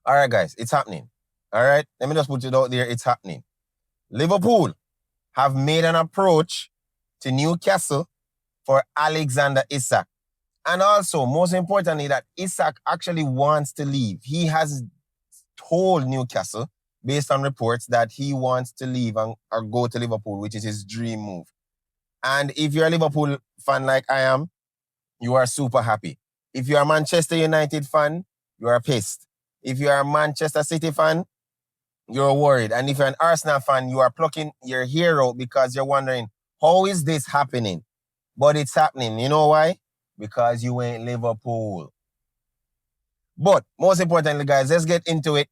All right, guys, it's happening. All right, let me just put it out there. It's happening. Liverpool have made an approach to Newcastle for Alexander Isak. And also, most importantly, that Isak actually wants to leave. He has told Newcastle, based on reports, that he wants to leave or go to Liverpool, which is his dream move. And if you're a Liverpool fan like I am, you are super happy. If you're a Manchester United fan, you are pissed. If you're a Manchester City fan, you're worried. And if you're an Arsenal fan, you are plucking your hair out because you're wondering, how is this happening? But it's happening. You know why? Because you ain't Liverpool. But most importantly, guys, let's get into it.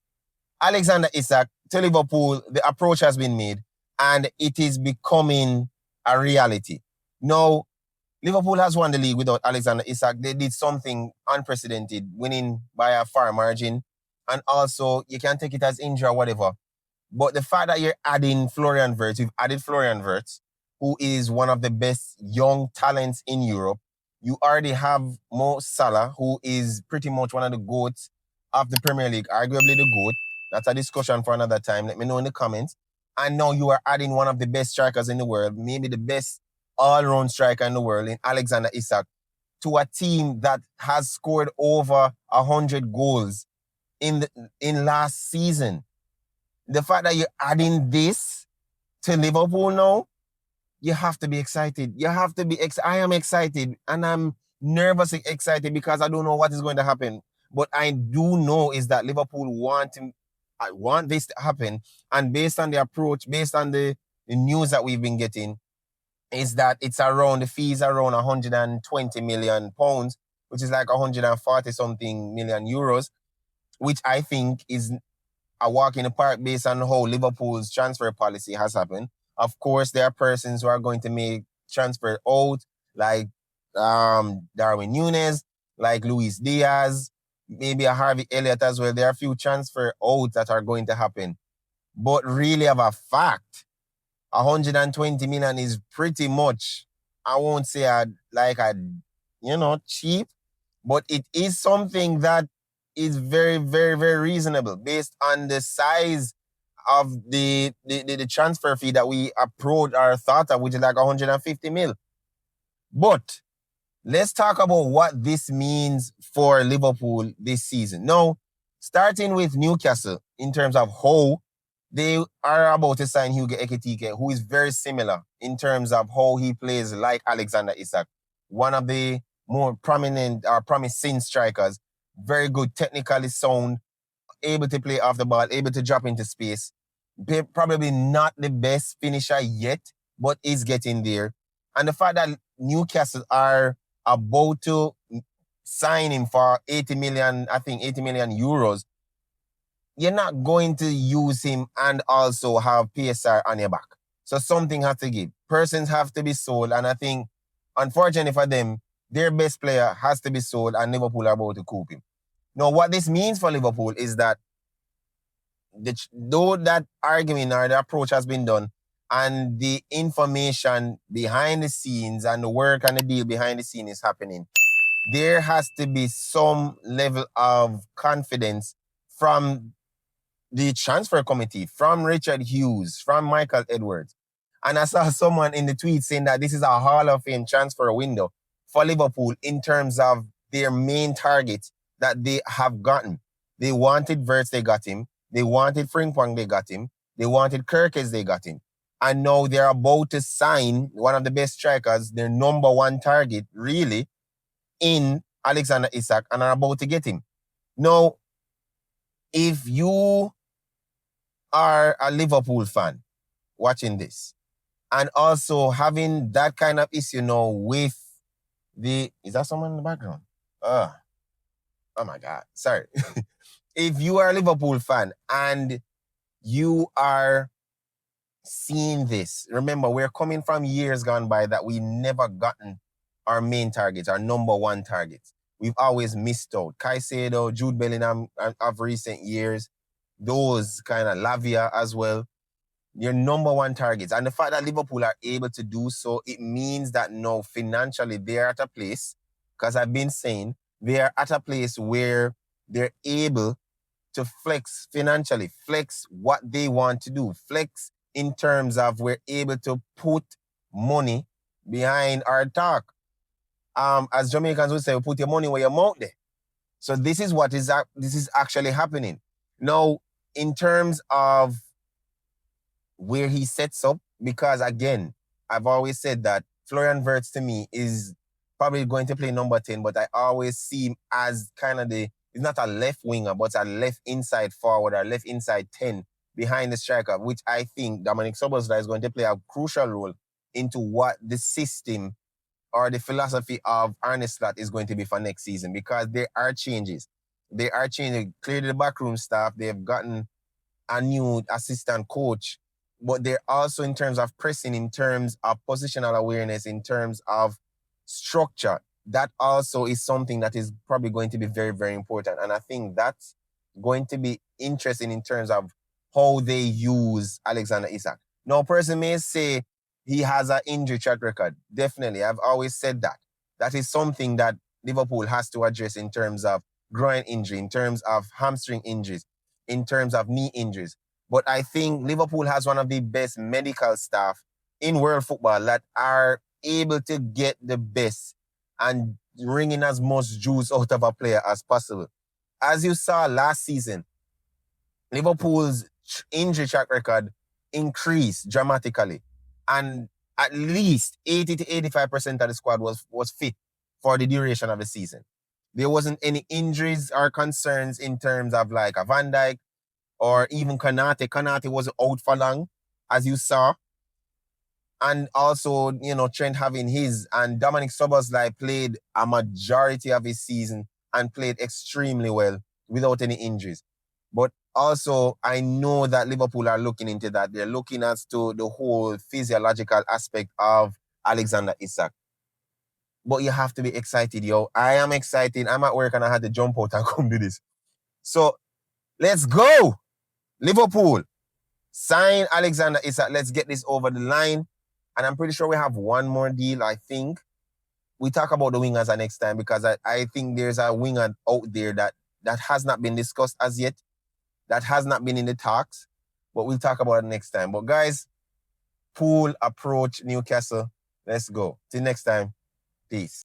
Alexander Isak to Liverpool, the approach has been made and it is becoming a reality. Now, Liverpool has won the league without Alexander Isak. They did something unprecedented, winning by a far margin. And also, you can take it as injury or whatever. But the fact that you're adding Florian Wirtz, you've added Florian Wirtz, who is one of the best young talents in Europe. You already have Mo Salah, who is pretty much one of the GOATs of the Premier League, arguably the GOAT. That's a discussion for another time. Let me know in the comments. And now you are adding one of the best strikers in the world, maybe the best all-round striker in the world, in Alexander Isak, to a team that has scored over 100 goals in last season. The fact that you're adding this to Liverpool now, you have to be excited. You have to be I am excited, and I'm nervously excited because I don't know what is going to happen. But I do know is that Liverpool I want this to happen. And based on the approach, based on the news that we've been getting, is that the fees are around 120 million pounds, which is like 140 something million euros, which I think is a walk in the park based on how Liverpool's transfer policy has happened. Of course, there are persons who are going to make transfer out, like Darwin Núñez, like Luis Diaz, maybe a Harvey Elliott as well. There are a few transfer outs that are going to happen. But really, of a fact, 120 million is pretty much, I won't say cheap, but it is something that is very, very, very reasonable based on the size of the transfer fee that we approached or thought of, which is like 150 mil. But let's talk about what this means for Liverpool this season. Now, starting with Newcastle, in terms of how they are about to sign Hugo Ekitike, who is very similar in terms of how he plays like Alexander Isak, one of the more prominent or promising strikers, very good, technically sound, able to play off the ball, able to drop into space. Probably not the best finisher yet, but is getting there. And the fact that Newcastle are about to sign him for 80 million euros, you're not going to use him and also have PSR on your back. So something has to give. Persons have to be sold. And I think, unfortunately for them, their best player has to be sold and Liverpool are about to coup him. Now, what this means for Liverpool is that though that argument or the approach has been done and the information behind the scenes and the work and the deal behind the scene is happening, there has to be some level of confidence from the transfer committee, from Richard Hughes, from Michael Edwards. And I saw someone in the tweet saying that this is a Hall of Fame transfer window for Liverpool in terms of their main targets that they have gotten. They wanted Wirtz, they got him. They wanted Frimpong, they got him. They wanted Kirkes, they got him. And now they're about to sign one of the best strikers, their number one target, really, in Alexander Isak, and are about to get him. Now, if you are a Liverpool fan watching this, and also having that kind of issue now with is that someone in the background? Oh my God, sorry. If you are a Liverpool fan and you are seeing this, remember, we're coming from years gone by that we never gotten our main targets, our number one targets. We've always missed out. Caicedo, Jude Bellingham of recent years, those kind of Lavia as well, your number one targets. And the fact that Liverpool are able to do so, it means that now financially they're at a place, because I've been saying, they're at a place where they're able to flex financially, flex what they want to do, flex in terms of we're able to put money behind our talk. As Jamaicans would say, put your money where your mouth there. So this is what is actually happening. Now, in terms of where he sets up, because again, I've always said that Florian Wirtz to me is probably going to play number 10, but I always see him as kind of he's not a left winger, but a left inside forward or left inside 10 behind the striker, which I think Dominic Szoboszlai is going to play a crucial role into what the system or the philosophy of Arne Slot is going to be for next season, because there are changes. They are changing. Clearly the backroom staff, they've gotten a new assistant coach, but they're also in terms of pressing, in terms of positional awareness, in terms of structure. That also is something that is probably going to be very, very important. And I think that's going to be interesting in terms of how they use Alexander Isak. Now, a person may say he has an injury track record. Definitely. I've always said that. That is something that Liverpool has to address in terms of groin injury, in terms of hamstring injuries, in terms of knee injuries. But I think Liverpool has one of the best medical staff in world football that are able to get the best and wring in as much juice out of a player as possible. As you saw last season, Liverpool's injury track record increased dramatically. And at least 80 to 85% of the squad was fit for the duration of the season. There wasn't any injuries or concerns in terms of like a Van Dijk or even Konate. Konate wasn't out for long, as you saw. And also, Trent having his, and Dominic Szoboszlai played a majority of his season and played extremely well without any injuries. But also, I know that Liverpool are looking into that. They're looking as to the whole physiological aspect of Alexander Isak. But you have to be excited, yo. I am excited. I'm at work and I had to jump out and come do this. So, let's go! Liverpool, sign Alexander Isak. Let's get this over the line. And I'm pretty sure we have one more deal, I think. We talk about the wingers next time, because I think there's a winger out there that has not been discussed as yet, that has not been in the talks, but we'll talk about it next time. But guys, Pool approach Newcastle. Let's go. Till next time. Peace.